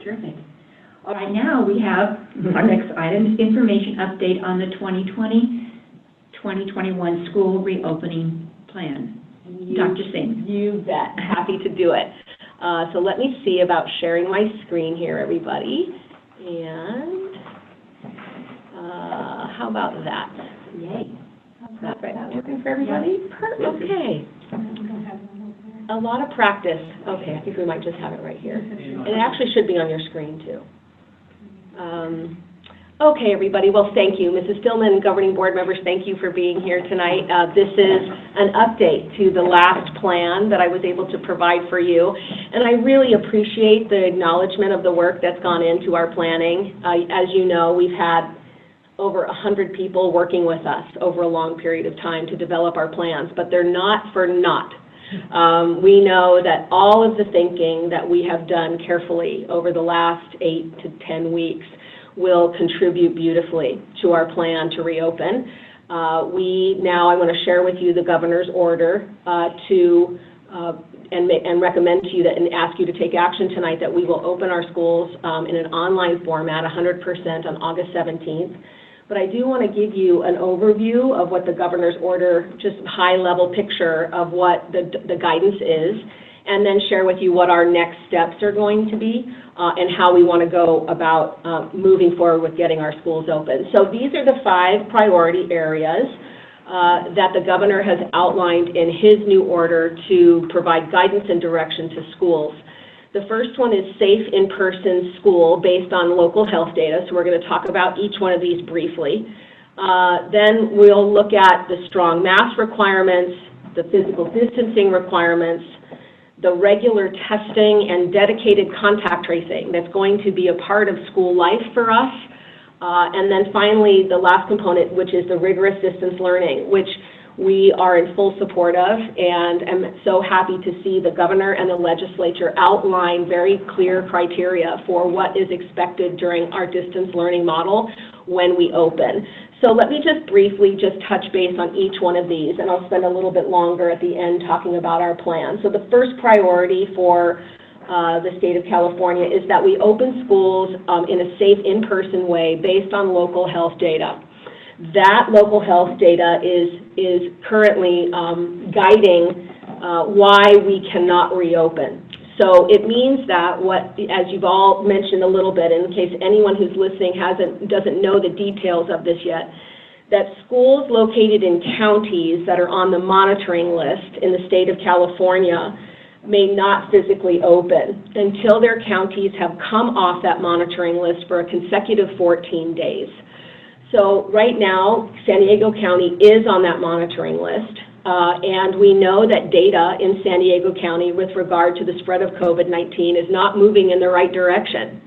Terrific. All right, now we have our next item, information update on the 2020-2021 school reopening plan. Dr. Singh. You bet. Happy to do it. So let me see about sharing my screen here, everybody. And how about that? Yay. Is that right? Working for everybody? Perfect. Okay. A lot of practice. Okay, I think we might just have it right here. And it actually should be on your screen, too. Okay, everybody. Well, thank you. Mrs. Stillman, governing board members, thank you for being here tonight. This is an update to the last plan that I was able to provide for you. And I really appreciate the acknowledgement of the work that's gone into our planning. As you know, we've had over 100 people working with us over a long period of time to develop our plans, but they're not for naught. We know that all of the thinking that we have done carefully over the last 8 to 10 weeks will contribute beautifully to our plan to reopen. I want to share with you the governor's order and recommend to you that and ask you to take action tonight that we will open our schools in an online format 100% on August 17th. But I do want to give you an overview of what the governor's order, just high-level picture of what the guidance is, and then share with you what our next steps are going to be and how we want to go about moving forward with getting our schools open. So these are the 5 priority areas that the governor has outlined in his new order to provide guidance and direction to schools. The first one is safe in-person school based on local health data, so we're going to talk about each one of these briefly. Then we'll look at the strong mask requirements, the physical distancing requirements, the regular testing and dedicated contact tracing that's going to be a part of school life for us. And then finally, the last component, which is the rigorous distance learning, which we are in full support of, and I'm so happy to see the governor and the legislature outline very clear criteria for what is expected during our distance learning model when we open. So let me just briefly touch base on each one of these, and I'll spend a little bit longer at the end talking about our plan. So the first priority for the state of California is that we open schools in a safe in-person way based on local health data. That local health data is currently guiding why we cannot reopen. So it means that as you've all mentioned a little bit, in case anyone who's listening doesn't know the details of this yet, that schools located in counties that are on the monitoring list in the state of California may not physically open until their counties have come off that monitoring list for a consecutive 14 days. So right now, San Diego County is on that monitoring list, and we know that data in San Diego County with regard to the spread of COVID-19 is not moving in the right direction.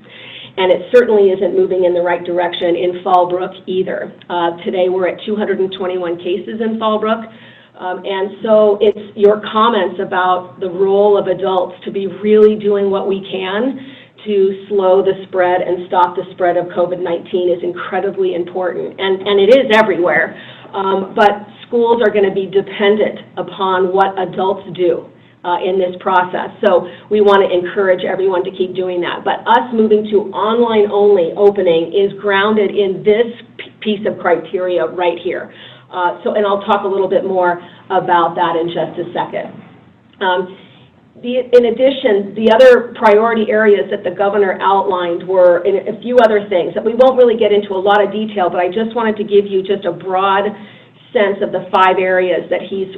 And it certainly isn't moving in the right direction in Fallbrook either. Today we're at 221 cases in Fallbrook, and so it's your comments about the role of adults to be really doing what we can to slow the spread and stop the spread of COVID-19 is incredibly important, and it is everywhere. But schools are going to be dependent upon what adults do in this process. So we want to encourage everyone to keep doing that. But us moving to online-only opening is grounded in this piece of criteria right here. And I'll talk a little bit more about that in just a second. In addition, the other priority areas that the governor outlined were a few other things that we won't really get into a lot of detail, but I just wanted to give you just a broad sense of the 5 areas that he's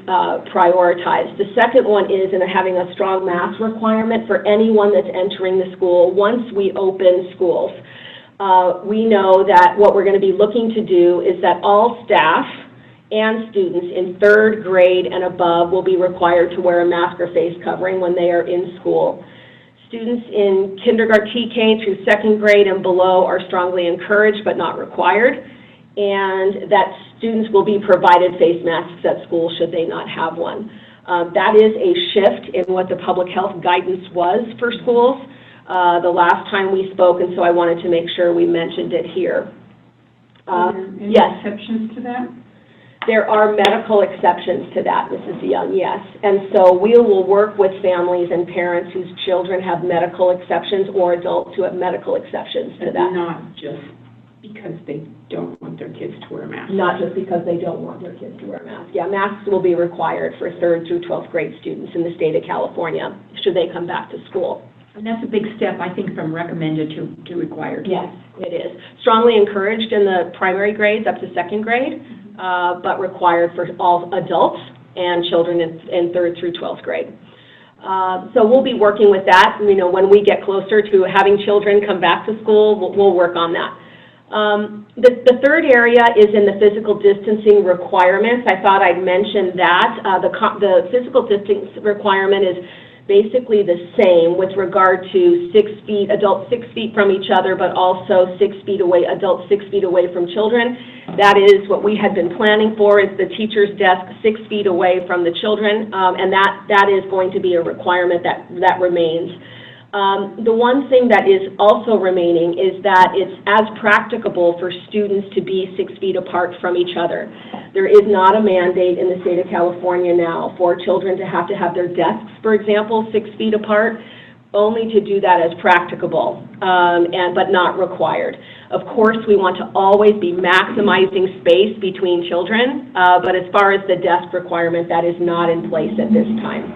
prioritized. The second one is in having a strong mask requirement for anyone that's entering the school once we open schools. We know that what we're going to be looking to do is that all staff and students in 3rd grade and above will be required to wear a mask or face covering when they are in school. Students in kindergarten, TK through 2nd grade and below are strongly encouraged but not required, and that students will be provided face masks at school should they not have one. That is a shift in what the public health guidance was for schools the last time we spoke, and so I wanted to make sure we mentioned it here. Are there any yes. exceptions to that? There are medical exceptions to that, Mrs. Young, yes. And so we will work with families and parents whose children have medical exceptions or adults who have medical exceptions to that. Not just because they don't want their kids to wear masks. Not just because they don't want their kids to wear masks. Yeah, masks will be required for 3rd through 12th grade students in the state of California, should they come back to school. And that's a big step, I think, from recommended to required. Yes, it is. Strongly encouraged in the primary grades up to 2nd grade, but required for all adults and children in 3rd through 12th grade. So we'll be working with that. You know, when we get closer to having children come back to school, we'll work on that. The third area is in the physical distancing requirements. I thought I'd mention that. The physical distance requirement is basically the same with regard to 6 feet, adults 6 feet from each other, but also 6 feet away, adults 6 feet away from children. That is what we had been planning for, is the teacher's desk 6 feet away from the children, and that is going to be a requirement that remains. The one thing that is also remaining is that it's as practicable for students to be 6 feet apart from each other. There is not a mandate in the state of California now for children to have their desks, for example, 6 feet apart, only to do that as practicable, but not required. Of course, we want to always be maximizing space between children, but as far as the desk requirement, that is not in place at this time.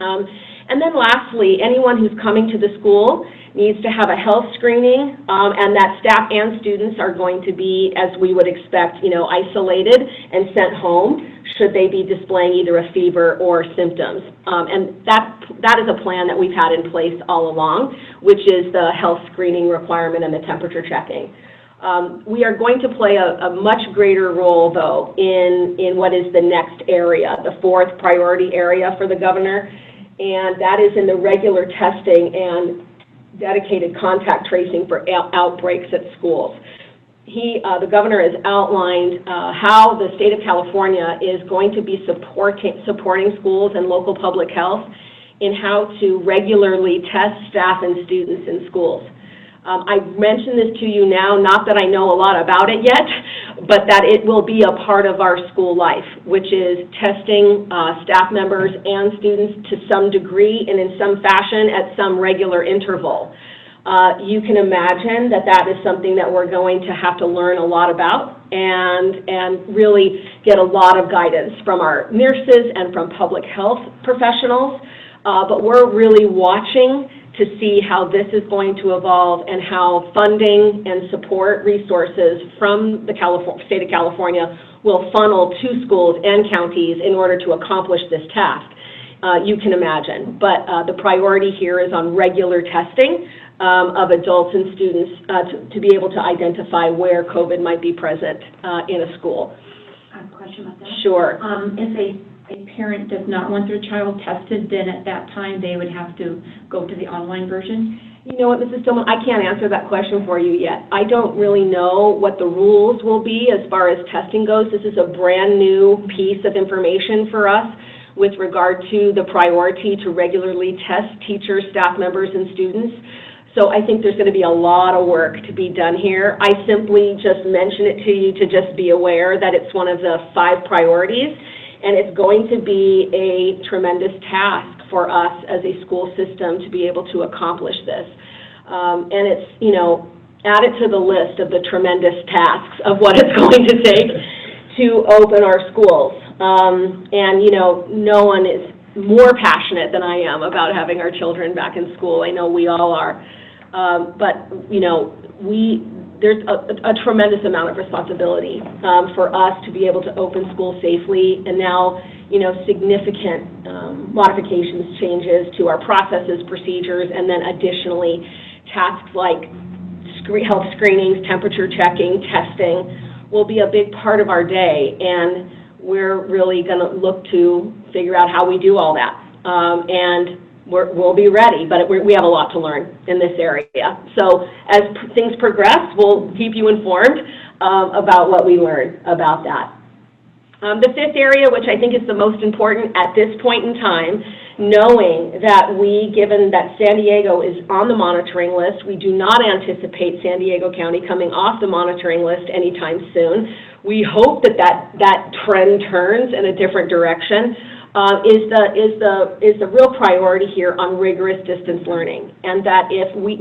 And then lastly, anyone who's coming to the school needs to have a health screening, and that staff and students are going to be, as we would expect, isolated and sent home should they be displaying either a fever or symptoms. And that is a plan that we've had in place all along, which is the health screening requirement and the temperature checking. We are going to play a much greater role, though, in what is the next area, the 4th priority area for the governor, and that is in the regular testing and dedicated contact tracing for outbreaks at schools. The governor has outlined how the state of California is going to be supporting schools and local public health in how to regularly test staff and students in schools. I mention this to you now, not that I know a lot about it yet, but that it will be a part of our school life, which is testing staff members and students to some degree and in some fashion at some regular interval. You can imagine that is something that we're going to have to learn a lot about and really get a lot of guidance from our nurses and from public health professionals, but we're really watching to see how this is going to evolve and how funding and support resources from the state of California will funnel to schools and counties in order to accomplish this task. You can imagine, but the priority here is on regular testing of adults and students to be able to identify where COVID might be present in a school. I have a question about that. Sure. If a parent does not want their child tested, then at that time they would have to go to the online version? You know what, Mrs. Stillman, I can't answer that question for you yet. I don't really know what the rules will be as far as testing goes. This is a brand new piece of information for us with regard to the priority to regularly test teachers, staff members, and students. So I think there's going to be a lot of work to be done here. I simply just mention it to you to just be aware that it's one of the 5 priorities, and it's going to be a tremendous task for us as a school system to be able to accomplish this. And it's, add it to the list of the tremendous tasks of what it's going to take to open our schools. And, no one is more passionate than I am about having our children back in school. I know we all are. But, there's a tremendous amount of responsibility for us to be able to open schools safely, and now, significant modifications, changes to our processes, procedures, and then additionally tasks like health screenings, temperature checking, testing will be a big part of our day, and we're really going to look to figure out how we do all that. And we'll be ready, but we have a lot to learn in this area. So as things progress, we'll keep you informed about what we learn about that. The 5th area, which I think is the most important at this point in time, knowing that given that San Diego is on the monitoring list, we do not anticipate San Diego County coming off the monitoring list anytime soon. We hope that trend turns in a different direction. Is the real priority here on rigorous distance learning, and that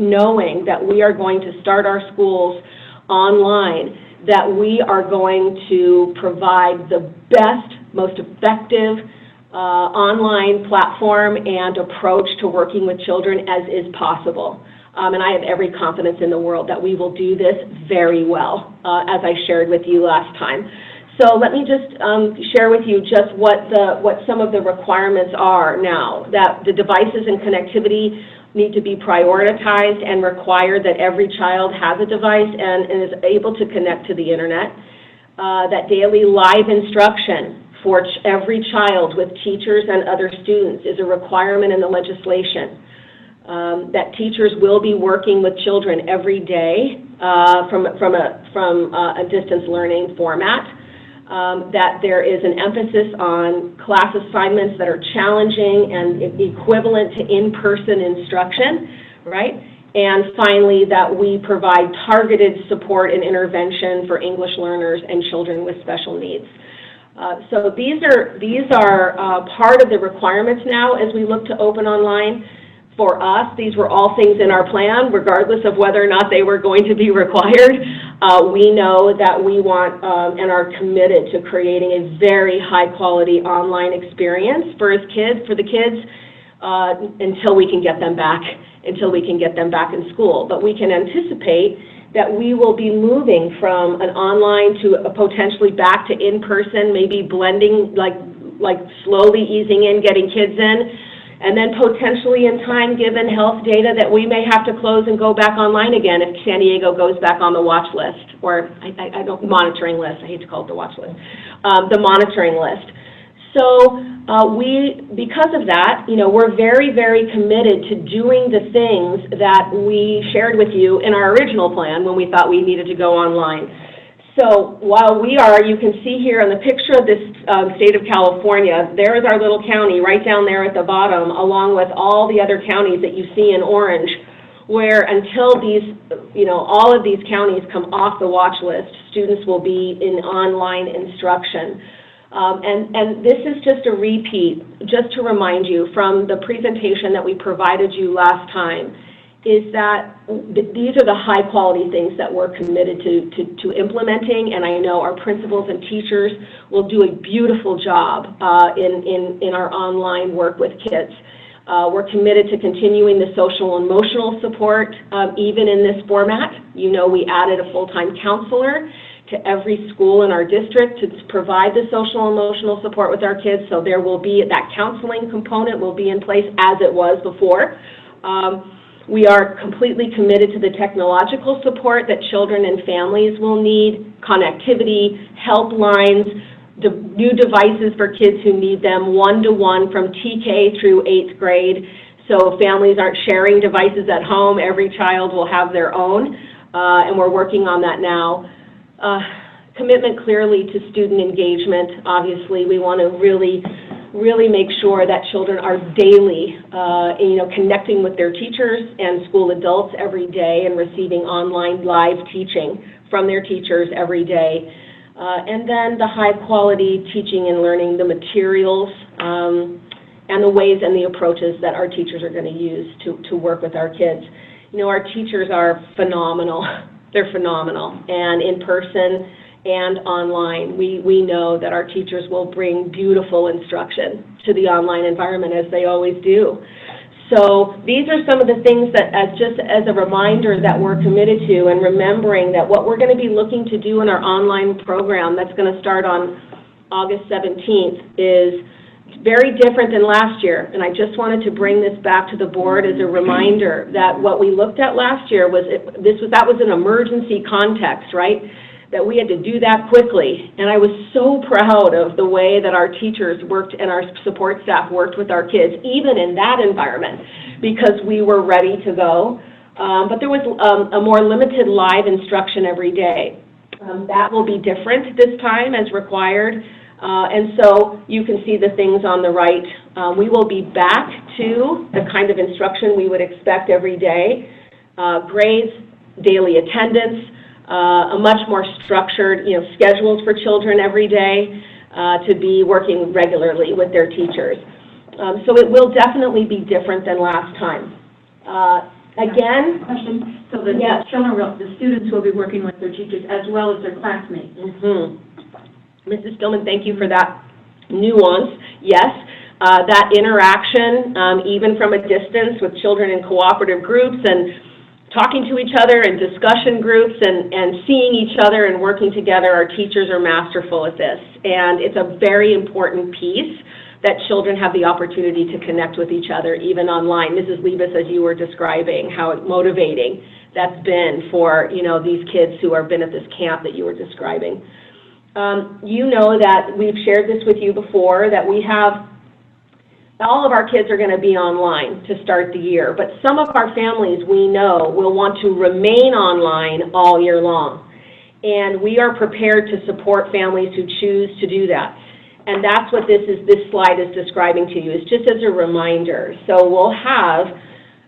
knowing that we are going to start our schools online, that we are going to provide the best, most effective online platform and approach to working with children as is possible. And I have every confidence in the world that we will do this very well, as I shared with you last time. So let me just share with you just what some of the requirements are now, that the devices and connectivity need to be prioritized and required that every child has a device and is able to connect to the internet, that daily live instruction for every child with teachers and other students is a requirement in the legislation, that teachers will be working with children every day from a distance learning format, that there is an emphasis on class assignments that are challenging and equivalent to in-person instruction, right? And finally, that we provide targeted support and intervention for English learners and children with special needs. So these are part of the requirements now as we look to open online. For us, these were all things in our plan, regardless of whether or not they were going to be required. We know that we want and are committed to creating a very high-quality online experience for the kids, until we can get them back in school. But we can anticipate that we will be moving from an online to potentially back to in-person, maybe blending, like slowly easing in, getting kids in, and then potentially in time, given health data, that we may have to close and go back online again if San Diego goes back on the watch list, or monitoring list. I hate to call it the watch list, the monitoring list. So because of that, we're very, very committed to doing the things that we shared with you in our original plan when we thought we needed to go online. So while you can see here in the picture of this state of California, there is our little county right down there at the bottom, along with all the other counties that you see in orange, where until all of these counties come off the watch list, students will be in online instruction. And this is just a repeat, just to remind you from the presentation that we provided you last time, is that these are the high-quality things that we're committed to implementing, and I know our principals and teachers will do a beautiful job in our online work with kids. We're committed to continuing the social and emotional support, even in this format. We added a full-time counselor to every school in our district to provide the social and emotional support with our kids, so there will be, that counseling component will be in place as it was before. We are completely committed to the technological support that children and families will need, connectivity, helplines, new devices for kids who need them, one-to-one from TK through 8th grade, so families aren't sharing devices at home. Every child will have their own, and we're working on that now. Commitment clearly to student engagement. Obviously, we want to really make sure that children are daily, connecting with their teachers and school adults every day and receiving online live teaching from their teachers every day. And then the high-quality teaching and learning, the materials, and the ways and the approaches that our teachers are going to use to work with our kids. Our teachers are phenomenal. They're phenomenal, and in person and online, we know that our teachers will bring beautiful instruction to the online environment, as they always do. So these are some of the things that, just as a reminder, that we're committed to, and remembering that what we're going to be looking to do in our online program that's going to start on August 17th is very different than last year. And I just wanted to bring this back to the board as a reminder that what we looked at last year was, that was an emergency context, right? That we had to do that quickly. And I was so proud of the way that our teachers worked and our support staff worked with our kids, even in that environment, because we were ready to go. But there was a more limited live instruction every day. That will be different this time as required. And so you can see the things on the right. We will be back to the kind of instruction we would expect every day. Grades, daily attendance, a much more structured, schedules for children every day to be working regularly with their teachers. So it will definitely be different than last time. Again, Question, so the yes. the students will be working with their teachers as well as their classmates. Mrs. Stillman, thank you for that nuance. Yes, that interaction, even from a distance with children in cooperative groups and talking to each other in discussion groups and seeing each other and working together, our teachers are masterful at this. And it's a very important piece that children have the opportunity to connect with each other, even online. Mrs. Liebes, as you were describing, how motivating that's been for, these kids who have been at this camp that you were describing. You know that we've shared this with you before, that we have, all of our kids are going to be online to start the year, but some of our families we know will want to remain online all year long. And we are prepared to support families who choose to do that. And that's what this slide is describing to you, is just as a reminder. So we'll have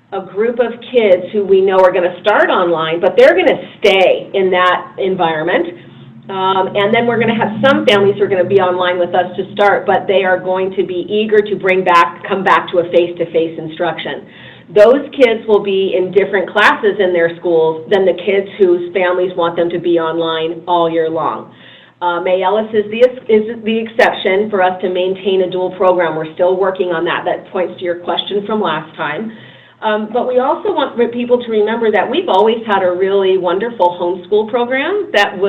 a group of kids who we know are going to start online, but they're going to stay in that environment. And then we're going to have some families who are going to be online with us to start, but they are going to be eager to come back to a face-to-face instruction. Those kids will be in different classes in their schools than the kids whose families want them to be online all year long. May Ellis is the exception for us to maintain a dual program. We're still working on that. That points to your question from last time. But we also want people to remember that we've always had a really wonderful homeschool program that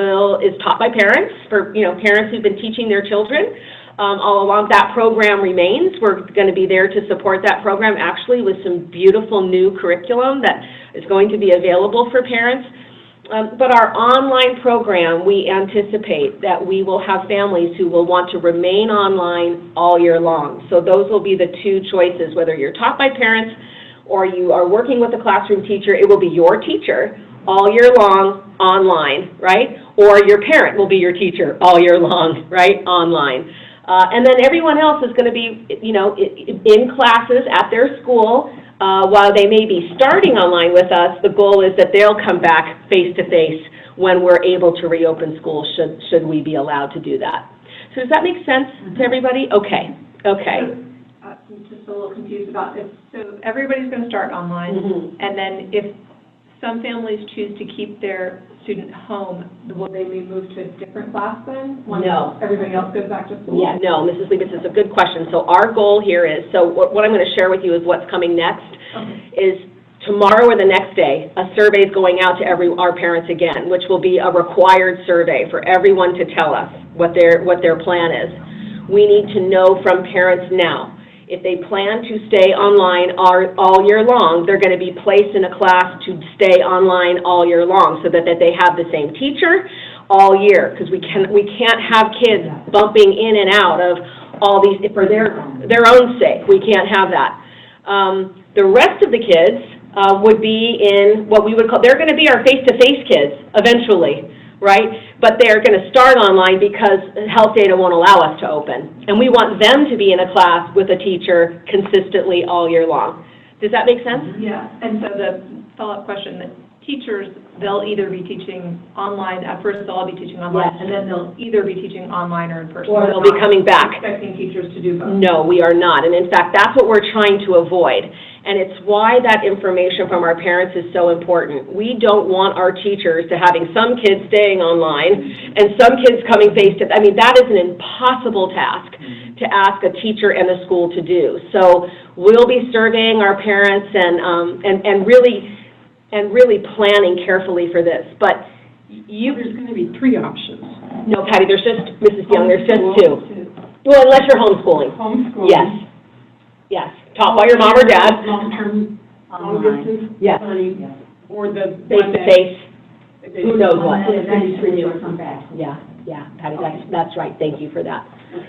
is taught by parents, for parents who've been teaching their children. All along, that program remains. We're going to be there to support that program, actually, with some beautiful new curriculum that is going to be available for parents. But our online program, we anticipate that we will have families who will want to remain online all year long. So those will be the two choices, whether you're taught by parents or you are working with a classroom teacher. It will be your teacher all year long online, right? Or your parent will be your teacher all year long, right, online. And then everyone else is going to be, in classes at their school. While they may be starting online with us, the goal is that they'll come back face-to-face when we're able to reopen schools, should we be allowed to do that. So does that make sense to everybody? Okay. I'm just a little confused about this. So everybody's going to start online, and then if some families choose to keep their student home, will they be moved to a different class then? No. Everybody else goes back to school? Yeah, no, Mrs. Liebes, it's a good question. So our goal here is, what I'm going to share with you is what's coming next, is tomorrow or the next day, a survey is going out to our parents again, which will be a required survey for everyone to tell us what their plan is. We need to know from parents now. If they plan to stay online all year long, they're going to be placed in a class to stay online all year long so that they have the same teacher all year, because we can't have kids bumping in and out of all these for their own sake. We can't have that. The rest of the kids would be in what we would call, they're going to be our face-to-face kids eventually, right? But they're going to start online because health data won't allow us to open. And we want them to be in a class with a teacher consistently all year long. Does that make sense? Yeah, and so the follow-up question, that teachers, they'll either be teaching online, at first they'll all be teaching online, Yes. and then they'll either be teaching online or in person. Or they'll be coming back. Expecting teachers to do both. No, we are not. And in fact, that's what we're trying to avoid. And it's why that information from our parents is so important. We don't want our teachers to having some kids staying online and some kids coming face-to-face. I mean, that is an impossible task to ask a teacher and a school to do. So we'll be surveying our parents and really planning carefully for this. But there's going to be 3 options. No, Patty, there's just, Mrs. Young, there's just 2. Well, unless you're homeschooling. Homeschooling. Yes. Taught by your mom or dad. Long-term, long-distance. Yes. learning, or the Face-to-face. Who knows what? Come back. Yeah, Patty, that's right. Thank you for that.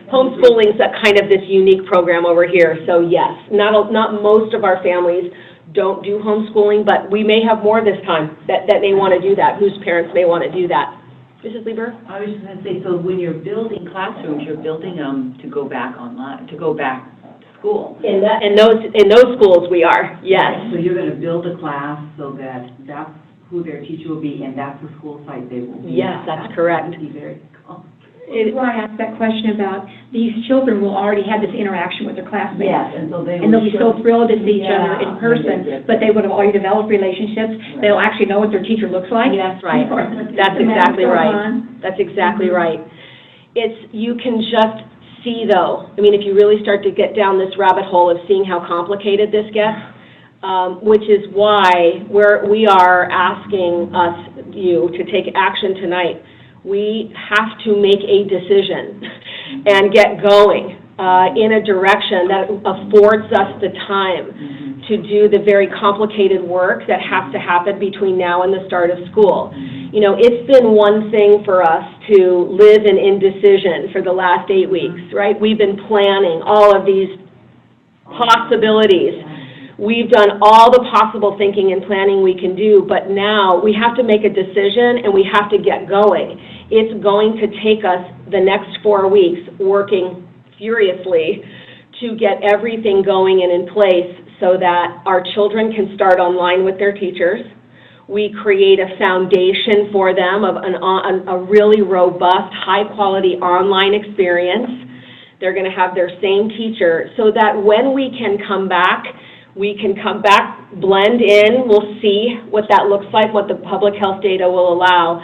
Homeschooling is kind of this unique program over here. So yes, not most of our families don't do homeschooling, but we may have more this time that may want to do that, whose parents may want to do that. Mrs. Lieber? I was just going to say, so when you're building classrooms, you're building them to go back online, to go back to school. In those schools, we are, yes. So you're going to build a class so that that's who their teacher will be, and that's the school site they will be. Yes, that's correct. That would be very cool. That's why I asked that question about these children will already have this interaction with their classmates. Yes, and so they And they'll be so thrilled to see each other Yeah. in person, but they would have already developed relationships. They'll actually know what their teacher looks like. That's right. before That's the math exactly goes right. on. That's exactly right. You can just see, though, I mean, if you really start to get down this rabbit hole of seeing how complicated this gets, which is why we are asking you to take action tonight. We have to make a decision and get going in a direction that affords us the time to do the very complicated work that has to happen between now and the start of school. You know, it's been one thing for us to live in indecision for the last 8 weeks, right? We've been planning all of these possibilities. We've done all the possible thinking and planning we can do, but now we have to make a decision and we have to get going. It's going to take us the next 4 weeks working furiously to get everything going and in place so that our children can start online with their teachers. We create a foundation for them of a really robust, high-quality online experience. They're going to have their same teacher so that when we can come back, blend in, we'll see what that looks like, what the public health data will allow.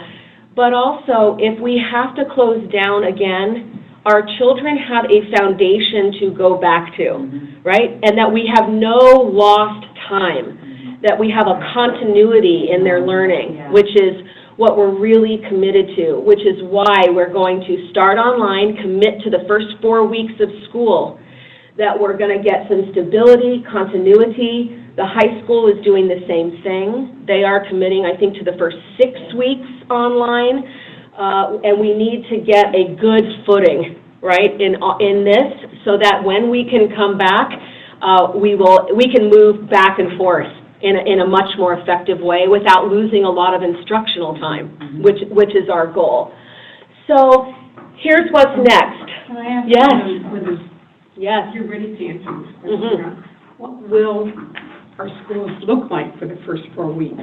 But also, if we have to close down again, our children have a foundation to go back to, right? And that we have no lost time, that we have a continuity in their learning, which is what we're really committed to, which is why we're going to start online, commit to the first 4 weeks of school, that we're going to get some stability, continuity. The high school is doing the same thing. They are committing, I think, to the first 6 weeks online, and we need to get a good footing, right, in this, so that when we can come back, we can move back and forth in a much more effective way without losing a lot of instructional time, which is our goal. So here's what's next. Can I ask Yes. Yes. You're ready to answer this question. What will our schools look like for the first 4 weeks?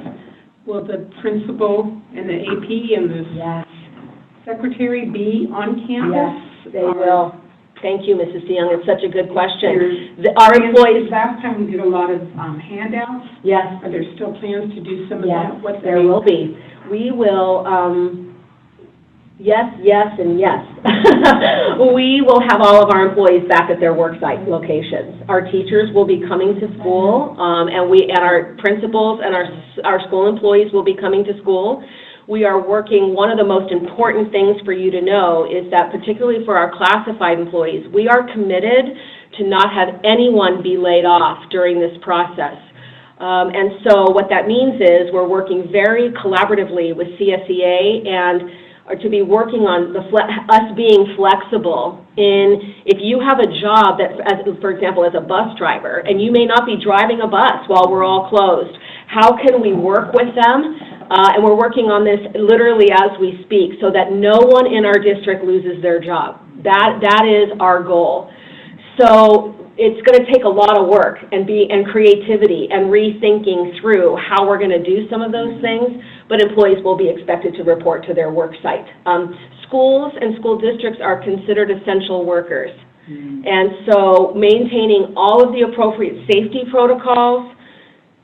Will the principal and the AP and the secretary be on campus? Yes, they will. Thank you, Mrs. DeYoung. It's such a good question. Our employees... Last time we did a lot of handouts. Yes. Are there still plans to do some of Yes, that? there will be. We will, yes, and yes. We will have all of our employees back at their work site locations. Our teachers will be coming to school, and our principals and our school employees will be coming to school. We are working, one of the most important things for you to know is that particularly for our classified employees, we are committed to not have anyone be laid off during this process. And so what that means is we're working very collaboratively with CSEA and to be working on us being flexible in, if you have a job that, for example, as a bus driver, and you may not be driving a bus while we're all closed, how can we work with them? And we're working on this literally as we speak so that no one in our district loses their job. That is our goal. So it's going to take a lot of work and creativity and rethinking through how we're going to do some of those things, but employees will be expected to report to their work site. Schools and school districts are considered essential workers. And so maintaining all of the appropriate safety protocols,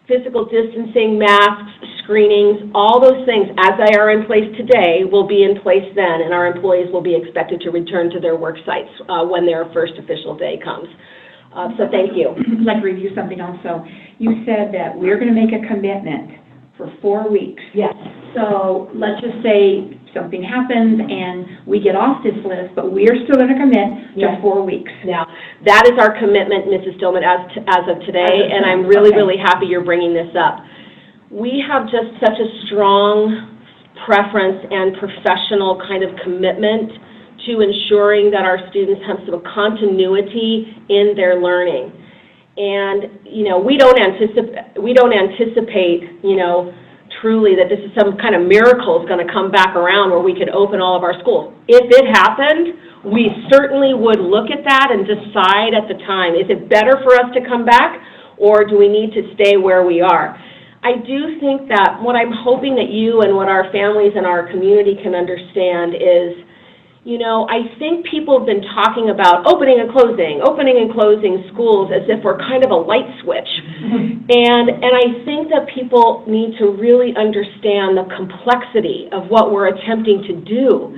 physical distancing, masks, screenings, all those things, as they are in place today, will be in place then, and our employees will be expected to return to their work sites when their first official day comes. So thank you. I'd like to review something also. You said that we're going to make a commitment for 4 weeks. Yes. So let's just say something happens and we get off this list, but we are still going to commit to 4 weeks. Now, that is our commitment, Mrs. Stillman, as of today, and I'm really, really happy you're bringing this up. We have just such a strong preference and professional kind of commitment to ensuring that our students have some continuity in their learning. And, we don't anticipate, truly that this is some kind of miracle is going to come back around where we could open all of our schools. If it happened, we certainly would look at that and decide at the time, is it better for us to come back, or do we need to stay where we are? I do think that what I'm hoping that you and what our families and our community can understand is, you know, I think people have been talking about opening and closing schools as if we're kind of a light switch. And I think that people need to really understand the complexity of what we're attempting to do.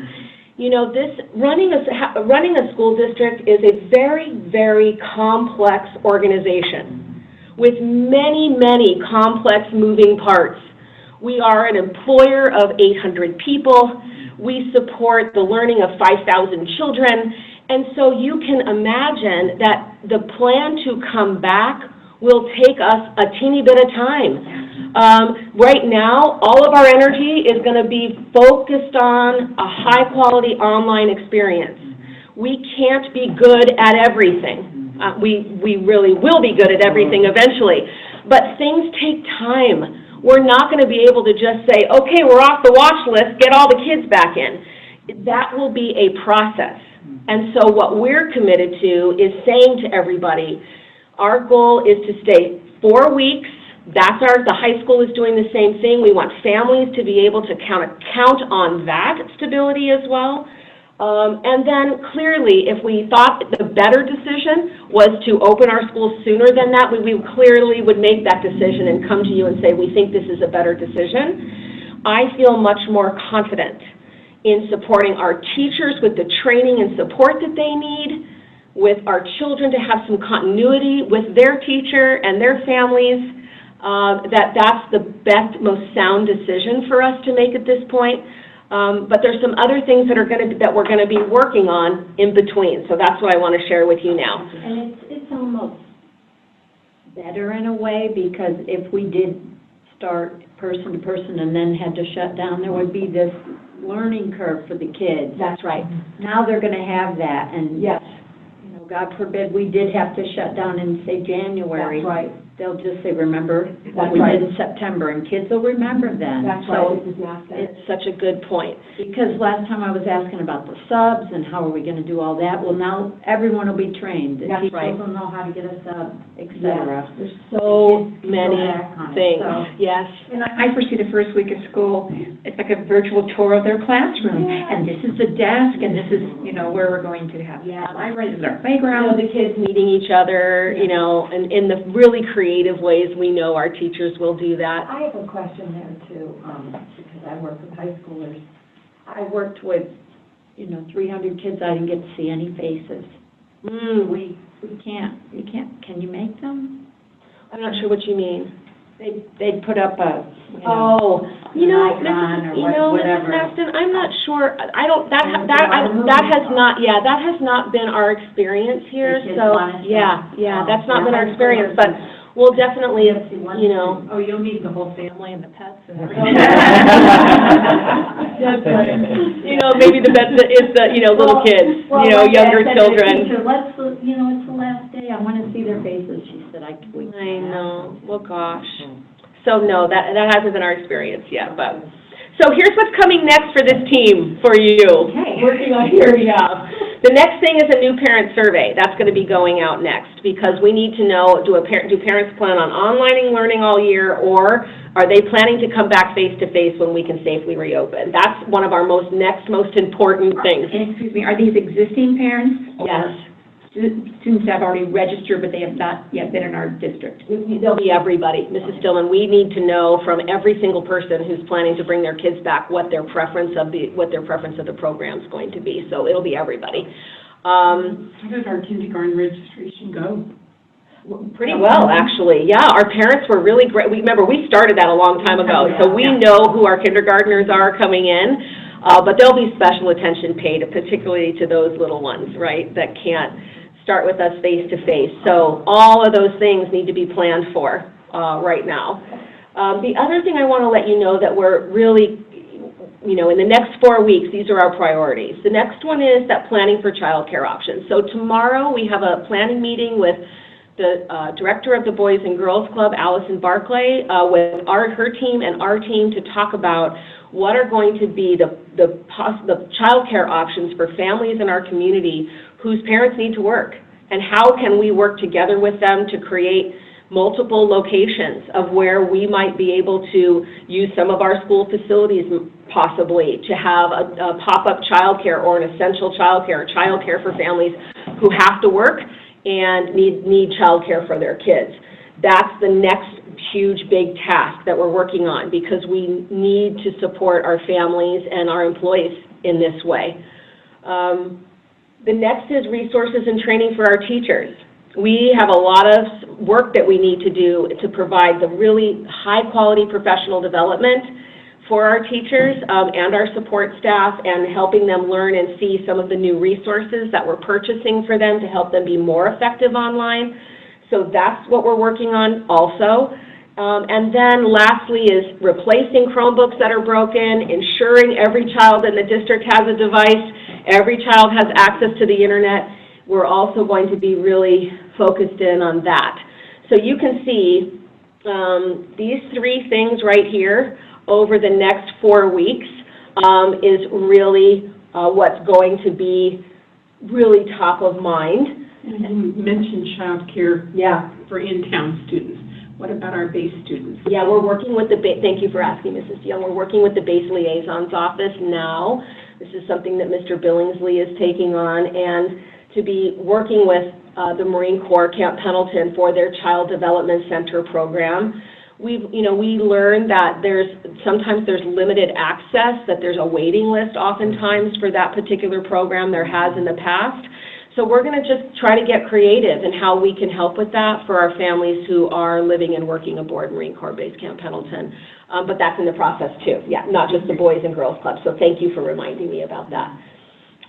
You know, running a school district is a very, very complex organization with many, many complex moving parts. We are an employer of 800 people. We support the learning of 5,000 children. And so you can imagine that the plan to come back will take us a teeny bit of time. Right now, all of our energy is going to be focused on a high-quality online experience. We can't be good at everything. We really will be good at everything eventually. But things take time. We're not going to be able to just say, okay, we're off the watch list, get all the kids back in. That will be a process. And so what we're committed to is saying to everybody, our goal is to stay 4 weeks. The high school is doing the same thing. We want families to be able to count on that stability as well. And then clearly, if we thought the better decision was to open our schools sooner than that, we clearly would make that decision and come to you and say, we think this is a better decision. I feel much more confident in supporting our teachers with the training and support that they need, with our children to have some continuity with their teacher and their families, that's the best, most sound decision for us to make at this point. But there's some other things that we're going to be working on in between. So that's what I want to share with you now. And it's almost better in a way, because if we did start person to person and then had to shut down, there would be this learning curve for the kids. That's right. Now they're going to have that, and Yes. you know, God forbid we did have to shut down in, say, January. That's right. They'll just say, remember what That's we right. did in September, and kids will remember then. That's So right. It's such a good point. because last time I was asking about the subs and how are we going to do all that, well, now everyone will be trained. The That's right. teachers will know how to get a sub, et cetera. There's so Kids can go many back on it, things. so. Yes. And I foresee the first week of school, it's like a virtual tour of their classroom. Yeah. And this is the desk, and this is, you know, where we're going to have Yeah. libraries, this is our You know, playground. the kids meeting each other, you know, and in the really creative ways we know our teachers will do that. I have a question there too, because I work with high schoolers. I worked with, 300 kids, I didn't get to see any faces. We can't, can you make them? I'm not sure what you mean. They'd put up a, Oh, an icon or whatever. Mrs. Maston, I'm not sure, that has not been our experience here, The kids so, want it, yeah, that's not been our Yeah. experience, but we'll definitely, you know. Oh, you'll need the whole family and the pets and everything. That's right. You know, maybe the best is the, little kids, younger children. Let's, it's the last day, I want to see their faces, she said, we I can't. know, well, gosh. So, no, that hasn't been our experience yet, but, so here's what's coming next for this team, for you. Okay. Working on here, yeah. The next thing is a new parent survey. That's going to be going out next, because we need to know, do parents plan on online learning all year, or are they planning to come back face-to-face when we can safely reopen? That's one of our most important things. And excuse me, are these existing parents? or Yes. Students that have already registered, but they have not yet been in our district? They'll be everybody. Mrs. Stillman, we need to know from every single person who's planning to bring their kids back what their preference of the program is going to be. So it'll be everybody. How did our kindergarten registration go? Pretty well, actually. Yeah, our parents were really great. Remember, we started that a long time ago, so we know who our kindergartners are coming in. But there'll be special attention paid, particularly to those little ones, right, that can't start with us face-to-face. So all of those things need to be planned for right now. The other thing I want to let you know that we're really, in the next 4 weeks, these are our priorities. The next one is that planning for childcare options. So tomorrow we have a planning meeting with the director of the Boys and Girls Club, Allison Barclay, with her team and our team to talk about what are going to be the childcare options for families in our community whose parents need to work, and how can we work together with them to create multiple locations of where we might be able to use some of our school facilities possibly to have a pop-up childcare or an essential childcare for families who have to work and need childcare for their kids. That's the next huge big task that we're working on, because we need to support our families and our employees in this way. The next is resources and training for our teachers. We have a lot of work that we need to do to provide the really high-quality professional development for our teachers and our support staff, and helping them learn and see some of the new resources that we're purchasing for them to help them be more effective online. So that's what we're working on also. And then lastly is replacing Chromebooks that are broken, ensuring every child in the district has a device, every child has access to the internet. We're also going to be really focused in on that. So you can see these three things right here over the next 4 weeks is really what's going to be really top of mind. And you mentioned childcare for in-town students. What about our base students? Yeah, we're working with the thank you for asking, Mrs. Young. We're working with the base liaison's office now. This is something that Mr. Billingsley is taking on, and to be working with the Marine Corps Camp Pendleton for their Child Development Center program. We learned that sometimes there's limited access, that there's a waiting list oftentimes for that particular program. There has in the past. So we're going to just try to get creative in how we can help with that for our families who are living and working aboard Marine Corps Base Camp Pendleton. But that's in the process too. Yeah, not just the Boys and Girls Club. So thank you for reminding me about that.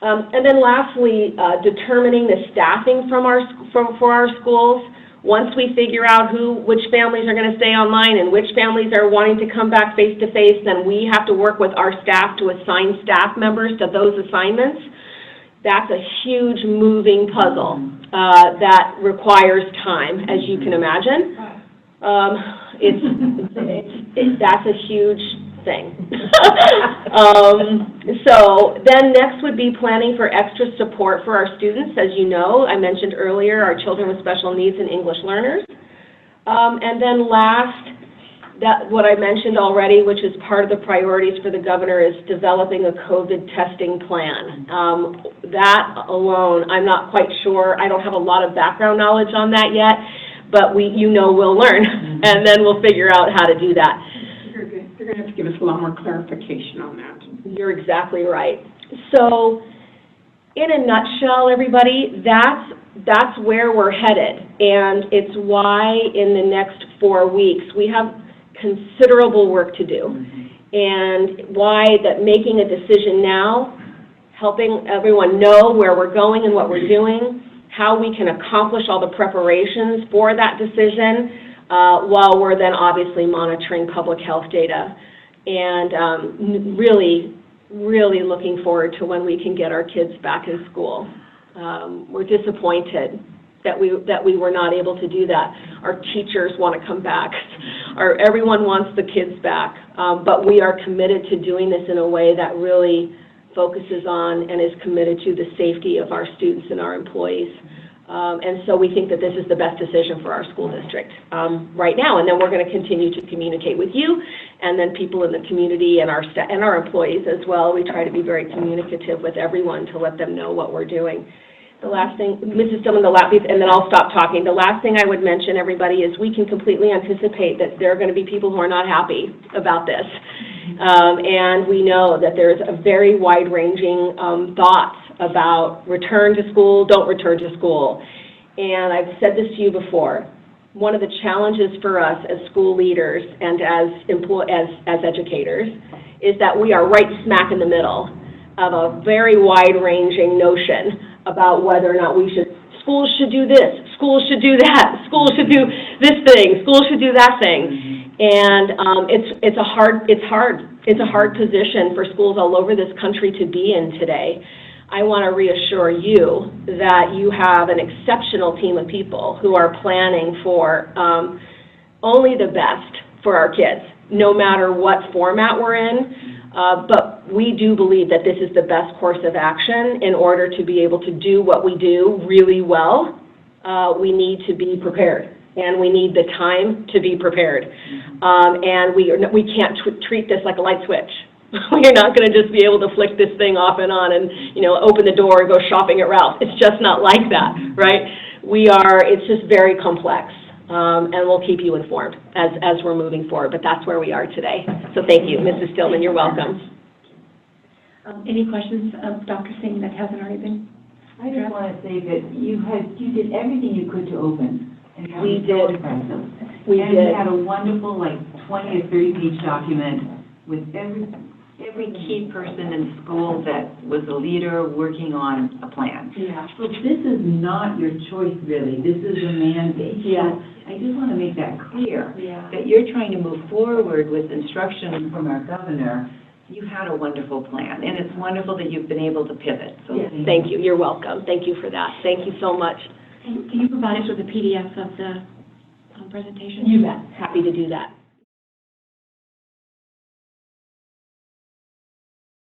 And then lastly, determining the staffing for our schools. Once we figure out which families are going to stay online and which families are wanting to come back face-to-face, then we have to work with our staff to assign staff members to those assignments. That's a huge moving puzzle that requires time, as you can imagine. That's a huge thing. So then next would be planning for extra support for our students. As you know, I mentioned earlier, our children with special needs and English learners. And then last, what I mentioned already, which is part of the priorities for the governor, is developing a COVID testing plan. That alone, I'm not quite sure. I don't have a lot of background knowledge on that yet, but we'll learn, and then we'll figure out how to do that. You're going to have to give us a lot more clarification on that. You're exactly right. So, in a nutshell, everybody, that's where we're headed, and it's why in the next 4 weeks we have considerable work to do, and why that making a decision now, helping everyone know where we're going and what we're doing, how we can accomplish all the preparations for that decision, while we're then obviously monitoring public health data, and really, really looking forward to when we can get our kids back in school. We're disappointed that we were not able to do that. Our teachers want to come back. Everyone wants the kids back, but we are committed to doing this in a way that really focuses on and is committed to the safety of our students and our employees. And so we think that this is the best decision for our school district right now. And then we're going to continue to communicate with you, and then people in the community and our employees as well. We try to be very communicative with everyone to let them know what we're doing. The last thing, Mrs. Dillon, and then I'll stop talking. The last thing I would mention, everybody, is we can completely anticipate that there are going to be people who are not happy about this. And we know that there's a very wide-ranging thoughts about return to school, don't return to school. And I've said this to you before. One of the challenges for us as school leaders and as educators is that we are right smack in the middle of a very wide-ranging notion about whether or not schools should do this, schools should do that, schools should do this thing, schools should do that thing. And it's a hard position for schools all over this country to be in today. I want to reassure you that you have an exceptional team of people who are planning for only the best for our kids, no matter what format we're in. But we do believe that this is the best course of action in order to be able to do what we do really well. We need to be prepared, and we need the time to be prepared. And we can't treat this like a light switch. We're not going to just be able to flick this thing off and on and, open the door and go shopping at Ralph's. It's just not like that, right? It's just very complex, and we'll keep you informed as we're moving forward, but that's where we are today. So thank you, Mrs. Stillman, you're welcome. Any questions of Dr. Singh that hasn't already been? I just want to say that you did everything you could to open. And that We was so did. impressive. We And did. we had a wonderful, 20 or 30-page document with every key person in the school that was a leader working on a plan. Yeah. So this is not your choice, really. This is a mandate. Yeah. So I just want to make that clear, Yeah. that you're trying to move forward with instruction from our governor. You had a wonderful plan, and it's wonderful that you've been able to pivot. So Yes, thank you. You're welcome. Thank you for that. Thank you so much. Can you provide us with a PDF of the presentation? You bet. Happy to do that.